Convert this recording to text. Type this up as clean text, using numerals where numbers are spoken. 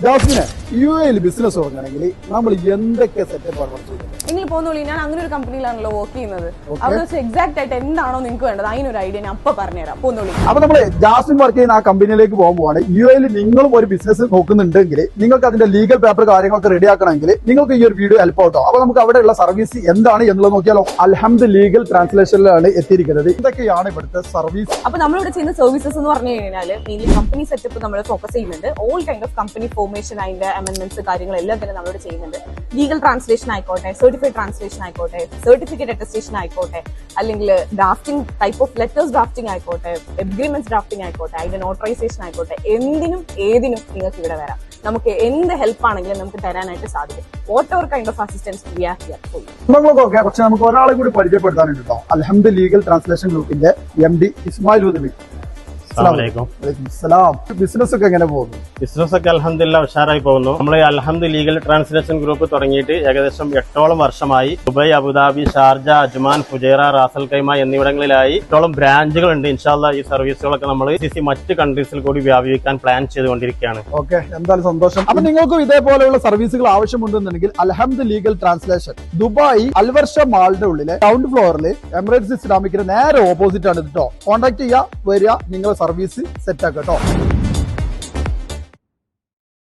ജാസ്മിനെ UAE business തുടങ്ങണമെങ്കിൽ നമ്മൾ എന്തൊക്കെ സെറ്റപ്പാണ് ചെയ്യുന്നത്? നിങ്ങൾ പോകുന്നുള്ളൂ. ഞാൻ അങ്ങനെ ഒരു കമ്പനിയിലാണല്ലോ വർക്ക് ചെയ്യുന്നത്. അവിടെ വെച്ച് എക്സാക്ട് ആയിട്ട് എന്താണോ നിങ്ങൾക്ക് വേണ്ടത് അതിനൊരു ഐഡിയ ഞാൻ അപ്പൊ പറഞ്ഞുതരാം. പോകുന്നുള്ളൂ. അപ്പൊ നമ്മള് ജാസ്മിൻ വർക്ക് ചെയ്യുന്ന ആ കമ്പനിയിലേക്ക് പോകുമ്പോഴാണ് UAE നിങ്ങളും ഒരു ബിസിനസ് നോക്കുന്നുണ്ടെങ്കിൽ നിങ്ങൾക്ക് അതിന്റെ ലീഗൽ പേപ്പർ കാര്യങ്ങളൊക്കെ റെഡി ആക്കണമെങ്കിൽ നിങ്ങൾക്ക് ഈ ഒരു വീഡിയോ ഹെൽപ്പ് ആവട്ടോ. അപ്പൊ നമുക്ക് അവിടെയുള്ള സർവീസ് എന്താണ് എന്നുള്ളത് നോക്കിയാലോ. അൽഹംദ് ലീഗൽ ട്രാൻസ്ലേഷനിലാണ് എത്തിയിരിക്കുന്നത്. ഇതൊക്കെയാണ് ഇവിടുത്തെ സർവീസ്. അപ്പൊ നമ്മളിവിടെ ചെയ്യുന്ന സർവീസസ് എന്ന് പറഞ്ഞു കഴിഞ്ഞാൽ മെയിൻലി കമ്പനി സെറ്റപ്പ് നമ്മൾ ഫോക്കസ് ചെയ്യുന്നുണ്ട്. All kind of company formation, അതിന്റെ അമെന്റ്മെന്റ്സ് കാര്യങ്ങളെല്ലാം തന്നെ നമ്മളിവിടെ ചെയ്യുന്നുണ്ട്. ലീഗൽ ട്രാൻസ്ലേഷൻ ആയിക്കോട്ടെ, സർട്ടിഫൈഡ് ട്രാൻസ്ലേഷൻ ആയിക്കോട്ടെ, സർട്ടിഫിക്കറ്റ് അറ്റസ്റ്റേഷൻ ആയിക്കോട്ടെ, അല്ലെങ്കിൽ drafting type of letters drafting ആയിക്കോട്ടെ, എഗ്രിമെന്റ്സ് ഡ്രാഫ്റ്റിംഗ് ആയിക്കോട്ടെ, അതിന്റെ നോട്ടറൈസേഷൻ ആയിക്കോട്ടെ, എന്തിനും ഏതിനും നിങ്ങൾക്ക് ഇവിടെ വരാം. നമുക്ക് എന്ത് ഹെൽപ്പ് ആണെങ്കിലും നമുക്ക് തരാനായിട്ട് സാധിക്കും. Whatever kind of assistance we are here for you. നമ്മളൊക്കെ പക്ഷെ നമുക്ക് ഒരാളെ കൂടി പരിചയപ്പെടുത്താനുണ്ട് കേട്ടോ. അൽഹംദ് ലീഗൽ ട്രാൻസ്ലേഷൻ ഗ്രൂപ്പിന്റെ MD ഇസ്മായിൽ ഉദവി. ബിസിനസ് ഒക്കെ എങ്ങനെ പോകുന്നു? ബിസിനസ് ഒക്കെ അൽഹംദുലില്ലാ ഉഷാറായി പോകുന്നു. നമ്മൾ അൽഹംദ് ലീഗൽ ട്രാൻസ്ലേഷൻ ഗ്രൂപ്പ് തുടങ്ങിയിട്ട് ഏകദേശം 8ഓളം വർഷമായി. Dubai, Abu Dhabi, Sharjah, Ajman, Fujairah, Ras Al Khaimah എന്നിവിടങ്ങളിലായി 8ഓളം ബ്രാഞ്ചുകൾ ഉണ്ട്. ഇൻഷാല്ലാ ഈ സർവീസുകളൊക്കെ നമ്മൾ മറ്റ് കൺട്രീസിൽ കൂടി വ്യാപിക്കാൻ പ്ലാൻ ചെയ്തുകൊണ്ടിരിക്കുകയാണ്. ഓക്കെ, എന്തായാലും സന്തോഷം. അപ്പൊ നിങ്ങൾക്കും ഇതേപോലെയുള്ള സർവീസുകൾ ആവശ്യമുണ്ടെന്നുണ്ടെങ്കിൽ അൽഹംദ് ലീഗൽ ട്രാൻസ്ലേഷൻ ദുബായ് അൽവർഷ മാളിന്റെ ഉള്ളിലെ ഗ്രൗണ്ട് ഫ്ലോറിൽ എമിറേറ്റ്സ് ഇസ്ലാമിക്കിന് നേരെ ഓപ്പോസിറ്റ് ആണ് കേട്ടോ. കോൺടാക്ട് ചെയ്യുക, വരിക, നിങ്ങളെ സർവീസ് സെറ്റ് ആക്കുക കേട്ടോ.